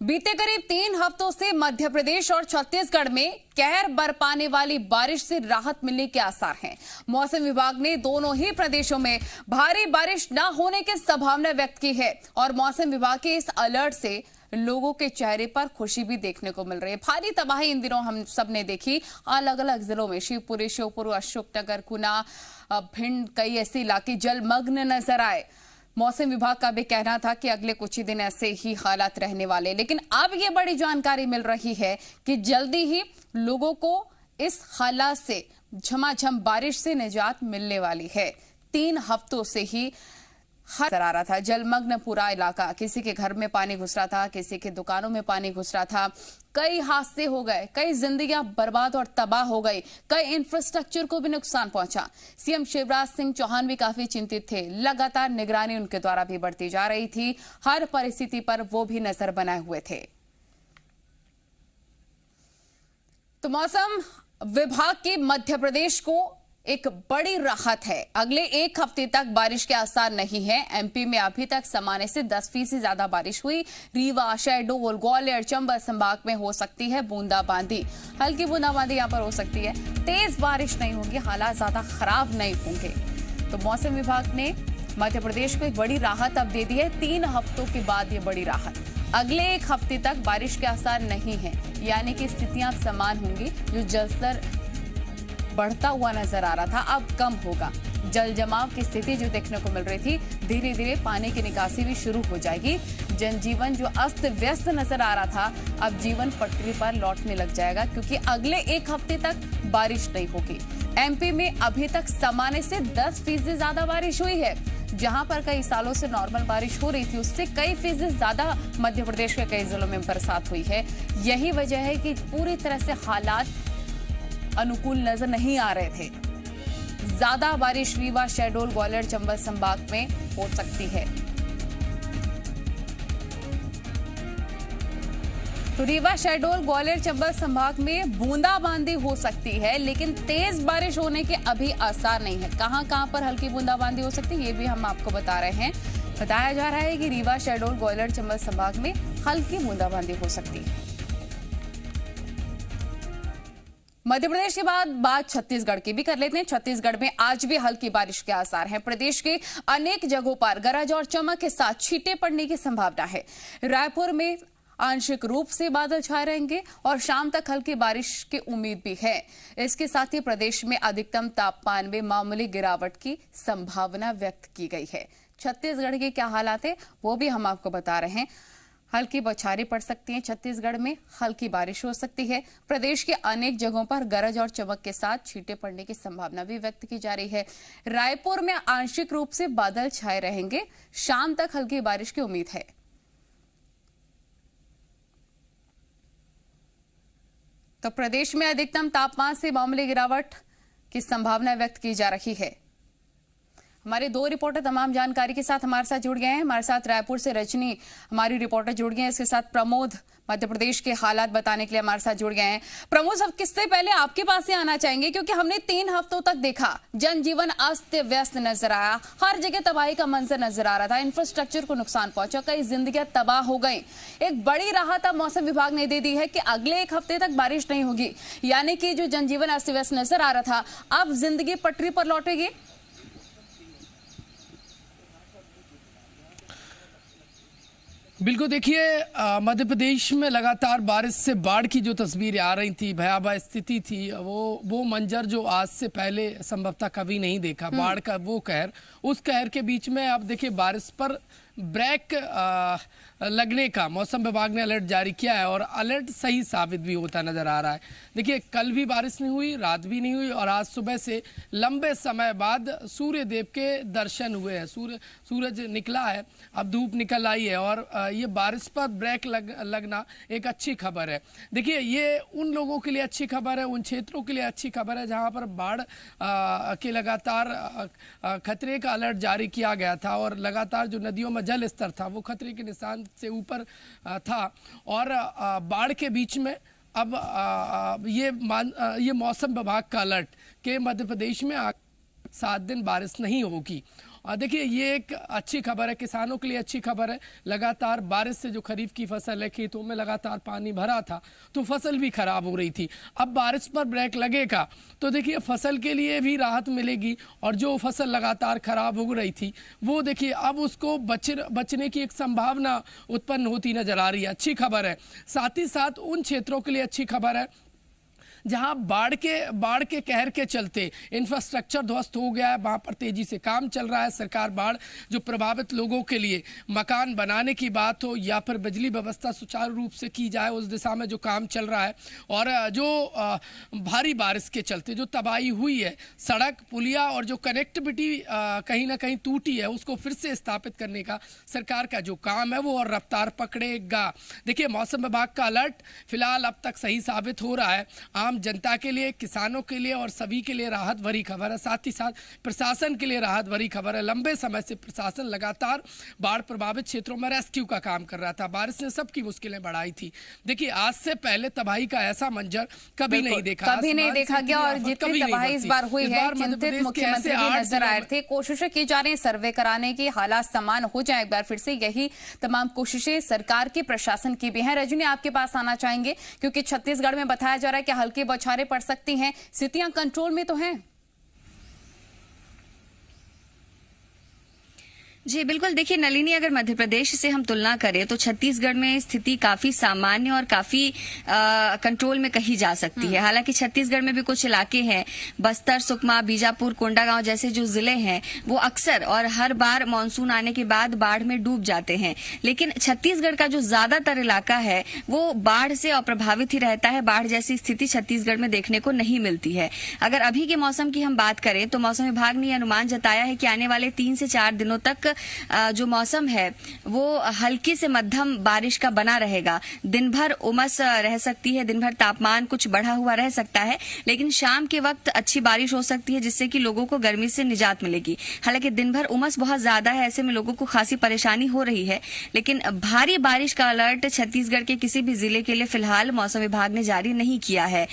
बीते करीब 3 हफ्तों से मध्य प्रदेश और छत्तीसगढ़ में कहर बरपाने वाली बारिश से राहत मिलने के आसार हैं। मौसम विभाग ने दोनों ही प्रदेशों में भारी बारिश न होने की संभावना व्यक्त की है और मौसम विभाग के इस अलर्ट से लोगों के चेहरे पर खुशी भी देखने को मिल रही है। भारी तबाही इन दिनों हम सब ने देखी अलग अलग जिलों में। शिवपुरी, श्योपुर, अशोकनगर, गुना, भिंड, कई ऐसे इलाके जलमग्न नजर आए। मौसम विभाग का भी कहना था कि अगले कुछ ही दिन ऐसे ही हालात रहने वाले, लेकिन अब ये बड़ी जानकारी मिल रही है कि जल्दी ही लोगों को इस हालात से झमाझम बारिश से निजात मिलने वाली है। 3 हफ्तों से ही नजर आ रहा था जलमग्न पूरा इलाका। किसी के घर में पानी घुस रहा था, किसी के दुकानों में पानी घुस रहा था। कई हादसे हो गए, कई जिंदगियां बर्बाद और तबाह हो गई, कई इंफ्रास्ट्रक्चर को भी नुकसान पहुंचा। सीएम शिवराज सिंह चौहान भी काफी चिंतित थे। लगातार निगरानी उनके द्वारा भी बढ़ती जा रही थी। हर परिस्थिति पर वो भी नजर बनाए हुए थे। तो मौसम विभाग की मध्य प्रदेश को एक बड़ी राहत है। अगले 1 हफ्ते तक बारिश के आसार नहीं है। एमपी में अभी तक सामान्य से 10% से ज्यादा बारिश हुई। रीवा, शहडोल, ग्वालियर, चंबल संभाग में हो सकती है बूंदाबांदी। हल्की बूंदाबांदी यहां पर हो सकती है। तेज बारिश नहीं होगी, हालात ज्यादा खराब नहीं होंगे। तो मौसम विभाग ने मध्य प्रदेश को एक बड़ी राहत अब दे दी है। 3 हफ्तों के बाद ये बड़ी राहत। अगले 1 हफ्ते तक बारिश के आसार नहीं है, यानी कि स्थितियां समान होंगी। जो जलस्तर बढ़ता हुआ नजर आ रहा था अब कम होगा। जल जमाव की स्थिति जो देखने को मिल रही थी, धीरे धीरे पानी की निकासी भी शुरू हो जाएगी। जनजीवन जो अस्त व्यस्त नजर आ रहा था, अब जीवन पटरी पर लौटने लग जाएगा, क्योंकि अगले 1 हफ्ते तक बारिश नहीं होगी। एमपी में अभी तक सामान्य से 10% ज्यादा बारिश हुई है। जहां पर कई सालों से नॉर्मल बारिश हो रही थी, उससे कई फीसद ज्यादा मध्य प्रदेश के कई जिलों में बरसात हुई है। यही वजह है कि पूरी तरह से हालात अनुकूल नजर नहीं आ रहे थे। ज्यादा बारिश रीवा, शहडोल, ग्वालियर, चंबल संभाग में हो सकती है। तो रीवा, शहडोल, ग्वालियर, चंबल संभाग में बूंदाबांदी हो सकती है, लेकिन तेज बारिश होने के अभी आसार नहीं है। कहां पर हल्की बूंदाबांदी हो सकती है, ये भी हम आपको बता रहे हैं। बताया जा रहा है कि रीवा, शहडोल, ग्वालियर, चंबल संभाग में हल्की बूंदाबांदी हो सकती है। मध्य प्रदेश के बाद बात छत्तीसगढ़ की भी कर लेते हैं। छत्तीसगढ़ में आज भी हल्की बारिश के आसार हैं। प्रदेश के अनेक जगहों पर गरज और चमक के साथ छींटे पड़ने की संभावना है। रायपुर में आंशिक रूप से बादल छाए रहेंगे और शाम तक हल्की बारिश की उम्मीद भी है। इसके साथ ही प्रदेश में अधिकतम तापमान में मामूली गिरावट की संभावना व्यक्त की गई है। छत्तीसगढ़ के क्या हालात है वो भी हम आपको बता रहे हैं। हल्की बौछारें पड़ सकती हैं, छत्तीसगढ़ में हल्की बारिश हो सकती है। प्रदेश के अनेक जगहों पर गरज और चमक के साथ छींटे पड़ने की संभावना भी व्यक्त की जा रही है। रायपुर में आंशिक रूप से बादल छाए रहेंगे, शाम तक हल्की बारिश की उम्मीद है। तो प्रदेश में अधिकतम तापमान से मामूली गिरावट की संभावना व्यक्त की जा रही है। हमारे 2 रिपोर्टर तमाम जानकारी के साथ हमारे साथ जुड़ गए हैं। हमारे साथ रायपुर से रजनी हमारी रिपोर्टर जुड़ गए हैं, इसके साथ प्रमोद मध्य प्रदेश के हालात बताने के लिए हमारे साथ जुड़ गए हैं। प्रमोद, सब किससे पहले आपके पास ही आना चाहेंगे, क्योंकि हमने 3 हफ्तों तक देखा जनजीवन अस्त व्यस्त नजर आया। हर जगह तबाही का मंजर नजर आ रहा था। इंफ्रास्ट्रक्चर को नुकसान पहुंचा, कई जिंदगियां तबाह हो गई। एक बड़ी राहत अब मौसम विभाग ने दे दी है कि अगले 1 हफ्ते तक बारिश नहीं होगी, यानी कि जो जनजीवन अस्त व्यस्त नजर आ रहा था, अब जिंदगी पटरी पर लौटेगी। बिल्कुल, देखिए मध्य प्रदेश में लगातार बारिश से बाढ़ की जो तस्वीरें आ रही थी, भयावह स्थिति थी, वो मंजर जो आज से पहले संभवतः कभी नहीं देखा। बाढ़ का वो कहर, उस कहर के बीच में अब देखिए बारिश पर ब्रेक लगने का मौसम विभाग ने अलर्ट जारी किया है और अलर्ट सही साबित भी होता नजर आ रहा है। देखिए, कल भी बारिश नहीं हुई, रात भी नहीं हुई और आज सुबह से लंबे समय बाद सूर्य देव के दर्शन हुए हैं। सूरज निकला है, अब धूप निकल आई है और ये बारिश पर ब्रेक लगना एक अच्छी खबर है। देखिए, ये उन लोगों के लिए अच्छी खबर है, उन क्षेत्रों के लिए अच्छी खबर है जहाँ पर बाढ़ के लगातार खतरे का अलर्ट जारी किया गया था और लगातार जो नदियों में जल स्तर था वो खतरे के निशान से ऊपर था और बाढ़ के बीच में अब ये मौसम विभाग का अलर्ट के मध्य प्रदेश में 7 दिन बारिश नहीं होगी और देखिए ये एक अच्छी खबर है, किसानों के लिए अच्छी खबर है। लगातार बारिश से जो खरीफ की फसल है, खेतों में लगातार पानी भरा था तो फसल भी खराब हो रही थी। अब बारिश पर ब्रेक लगेगा तो देखिए फसल के लिए भी राहत मिलेगी, और जो फसल लगातार खराब हो रही थी वो देखिए अब उसको बचने की एक संभावना उत्पन्न होती नजर आ रही है। अच्छी खबर है। साथ ही साथ उन क्षेत्रों के लिए अच्छी खबर है जहां बाढ़ के कहर के चलते इंफ्रास्ट्रक्चर ध्वस्त हो गया है, वहां पर तेजी से काम चल रहा है। सरकार बाढ़ जो प्रभावित लोगों के लिए मकान बनाने की बात हो या फिर बिजली व्यवस्था सुचारू रूप से की जाए, उस दिशा में जो काम चल रहा है। और जो भारी बारिश के चलते जो तबाही हुई है, सड़क पुलिया और जो कनेक्टिविटी कहीं ना कहीं टूटी है, उसको फिर से स्थापित करने का सरकार का जो काम है वो और रफ्तार पकड़ेगा। देखिए मौसम विभाग का अलर्ट फिलहाल अब तक सही साबित हो रहा है। आम जनता के लिए, किसानों के लिए और सभी के लिए राहत भरी खबर है। साथ ही साथ प्रशासन के लिए राहत भरी खबर है। लंबे समय से प्रशासन लगातार बाढ़ प्रभावित क्षेत्रों में रेस्क्यू का काम कर रहा था। बारिश ने सबकी मुश्किलें बढ़ाई थी। देखिए आज से पहले तबाही का ऐसा मंजर कभी नहीं देखा गया, और जितनी तबाही इस बार हुई है, चिंतित मुख्यमंत्री भी नजर आए थे। कोशिशें की जा रही हैं सर्वे कराने की, हालात समान हो जाए एक बार फिर से, यही तमाम कोशिशें सरकार की, प्रशासन की भी हैं। रजनी आपके पास आना चाहेंगे क्योंकि छत्तीसगढ़ में बताया जा रहा है कि हल्की बौछारें पड़ सकती हैं, स्थितियां कंट्रोल में तो हैं। जी बिल्कुल, देखिए नलिनी, अगर मध्य प्रदेश से हम तुलना करें तो छत्तीसगढ़ में स्थिति काफी सामान्य और काफी कंट्रोल में कही जा सकती है। हालांकि छत्तीसगढ़ में भी कुछ इलाके हैं, बस्तर, सुकमा, बीजापुर, कोंडागांव जैसे जो जिले हैं वो अक्सर और हर बार मानसून आने के बाद बाढ़ में डूब जाते हैं। लेकिन छत्तीसगढ़ का जो ज्यादातर इलाका है वो बाढ़ से अप्रभावित ही रहता है। बाढ़ जैसी स्थिति छत्तीसगढ़ में देखने को नहीं मिलती है। अगर अभी के मौसम की हम बात करें तो मौसम विभाग ने अनुमान जताया है कि आने वाले 3 से 4 दिनों तक जो मौसम है वो हल्की से मध्यम बारिश का बना रहेगा। दिन भर उमस रह सकती है, दिन भर तापमान कुछ बढ़ा हुआ रह सकता है, लेकिन शाम के वक्त अच्छी बारिश हो सकती है जिससे कि लोगों को गर्मी से निजात मिलेगी। हालांकि दिन भर उमस बहुत ज्यादा है, ऐसे में लोगों को खासी परेशानी हो रही है। लेकिन भारी बारिश का अलर्ट छत्तीसगढ़ के किसी भी जिले के लिए फिलहाल मौसम विभाग ने जारी नहीं किया है।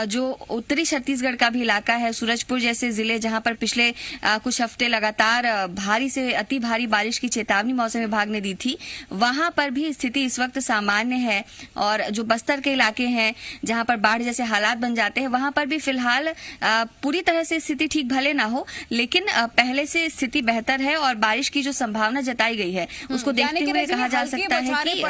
जो उत्तरी छत्तीसगढ़ का भी इलाका है, सूरजपुर जैसे जिले जहां पर पिछले कुछ हफ्ते लगातार भारी से अति भारी बारिश की चेतावनी मौसम विभाग ने दी थी, वहां पर भी स्थिति इस वक्त सामान्य है। और जो बस्तर के इलाके हैं जहां पर बाढ़ जैसे हालात बन जाते हैं, वहां पर भी फिलहाल पूरी तरह से स्थिति ठीक भले ना हो, लेकिन पहले से स्थिति बेहतर है और बारिश की जो संभावना जताई गई है उसको देखते हुए कहा जा सकता है कि जो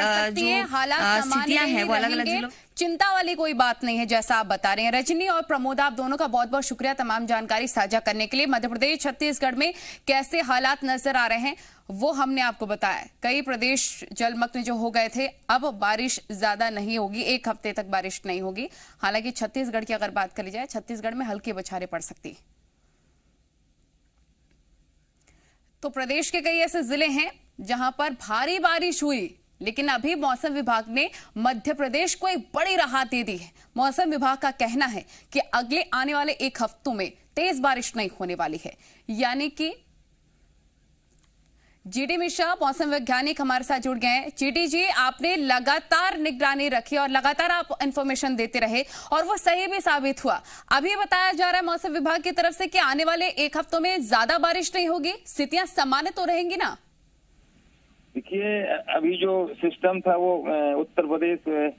स्थितियां हैं वो अलग अलग जिलों। चिंता वाली कोई बात नहीं है जैसा आप बता रहे हैं। रजनी और प्रमोद, आप दोनों का बहुत बहुत शुक्रिया तमाम जानकारी साझा करने के लिए। मध्य प्रदेश, छत्तीसगढ़ में कैसे हालात नजर आ रहे हैं वो हमने आपको बताया। कई प्रदेश जलमग्न जो हो गए थे, अब बारिश ज्यादा नहीं होगी, 1 हफ्ते तक बारिश नहीं होगी। हालांकि छत्तीसगढ़ की अगर बात करी जाए, छत्तीसगढ़ में हल्की बौछारें पड़ सकती। तो प्रदेश के कई ऐसे जिले हैं जहां पर भारी बारिश हुई, लेकिन अभी मौसम विभाग ने मध्य प्रदेश को एक बड़ी राहत दे दी है। मौसम विभाग का कहना है कि अगले आने वाले 1 हफ्तों में तेज बारिश नहीं होने वाली है। यानी कि जीडी मिश्रा मौसम वैज्ञानिक हमारे साथ जुड़ गए हैं। जीडी जी, आपने लगातार निगरानी रखी और लगातार आप इंफॉर्मेशन देते रहे और वो सही भी साबित हुआ। अभी बताया जा रहा है मौसम विभाग की तरफ से कि आने वाले 1 हफ्तों में ज्यादा बारिश नहीं होगी, स्थितियां सामान्य तो रहेंगी ना? देखिए, अभी जो सिस्टम था वो उत्तर प्रदेश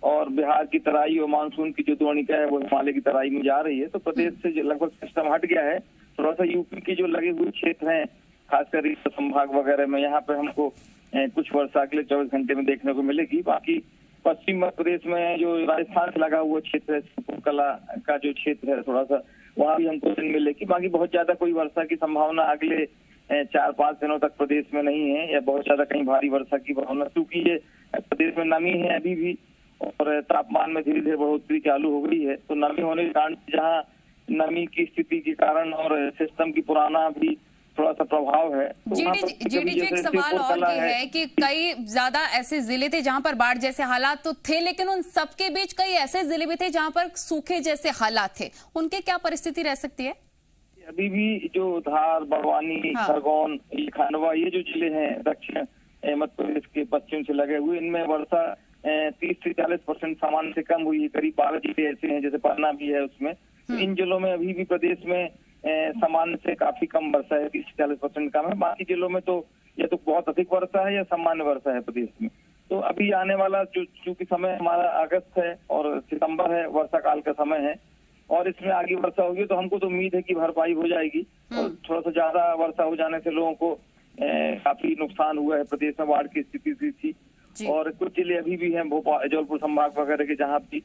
और बिहार की तराई और मानसून की जो द्रोणिका है वो हिमालय की तराई में जा रही है, तो प्रदेश से लगभग सिस्टम हट गया है। थोड़ा सा यूपी के जो लगे हुए क्षेत्र हैं, खासकर इस संभाग वगैरह में, यहाँ पे हमको कुछ वर्षा अगले 24 घंटे में देखने को मिलेगी। बाकी पश्चिम मध्य प्रदेश में जो राजस्थान से लगा हुआ क्षेत्र है, कला का जो क्षेत्र है, थोड़ा सा वहाँ भी हमको दिन मिलेगी। बाकी बहुत ज्यादा कोई वर्षा की संभावना अगले 4-5 दिनों तक प्रदेश में नहीं है, या बहुत ज्यादा कहीं भारी वर्षा की भावना, क्योंकि ये प्रदेश में नमी है अभी भी और तापमान में धीरे धीरे बढ़ोतरी चालू हो गई है। तो नमी होने के कारण, जहाँ नमी की स्थिति के कारण और सिस्टम की पुराना भी थोड़ा सा प्रभाव है। जीडी एक सवाल और ये है कि कई ज्यादा ऐसे जिले थे जहां पर बाढ़ जैसे हालात तो थे, लेकिन उन सबके बीच कई ऐसे जिले भी थे जहां पर सूखे जैसे हालात थे, उनके क्या परिस्थिति रह सकती है? अभी भी जो धार, बड़वानी, खरगोन, खंडवा, ये जो जिले हैं दक्षिण मध्य प्रदेश के पश्चिम से लगे हुए, इनमें वर्षा 30 से 40% सामान्य से कम हुई है। करीब 12 जिले ऐसे हैं, जैसे पन्ना भी है उसमें। इन जिलों में अभी भी प्रदेश में सामान्य से काफी कम वर्षा है, 30-40% कम है। बाकी जिलों में तो या तो बहुत अधिक वर्षा है या सामान्य वर्षा है प्रदेश में। तो अभी आने वाला चूंकि समय हमारा अगस्त है और सितंबर है, वर्षा काल का समय है, और इसमें आगे वर्षा होगी तो हमको तो उम्मीद है कि भरपाई हो जाएगी। और थोड़ा सा ज्यादा वर्षा हो जाने से लोगों को काफी नुकसान हुआ है। प्रदेश में बाढ़ की स्थिति थी और कुछ जिले अभी भी हैं, भोपाल, जौनपुर संभाग वगैरह के, जहाँ भी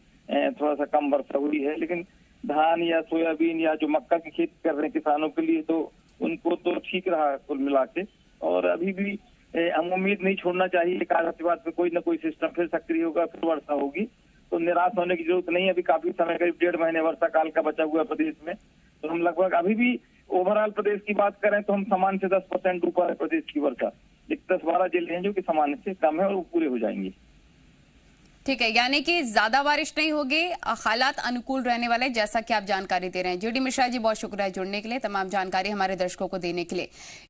थोड़ा सा कम वर्षा हुई है। लेकिन धान या सोयाबीन या जो मक्का की खेती कर रहे हैं किसानों के लिए तो उनको तो ठीक रहा कुल मिला के। और अभी भी हम उम्मीद नहीं छोड़ना चाहिए, एक आध हफ्ते बाद कोई ना कोई सिस्टम फिर सक्रिय होगा, फिर वर्षा होगी, तो निराश होने की जरूरत नहीं है। अभी काफी समय, करीब 1.5 महीने वर्षा काल का बचा हुआ है प्रदेश में। तो हम लगभग अभी भी ओवरऑल प्रदेश की बात करें तो हम सामान्य से 10% ऊपर है प्रदेश की वर्षा। 10-12 जिले हैं जो कि सामान्य से कम है और वो पूरे हो जाएंगे। ठीक है, यानी कि ज्यादा बारिश नहीं होगी, हालात अनुकूल रहने वाले, जैसा कि आप जानकारी दे रहे हैं। जीडी मिश्रा जी, बहुत शुक्रिया जुड़ने के लिए, तमाम जानकारी हमारे दर्शकों को देने के लिए।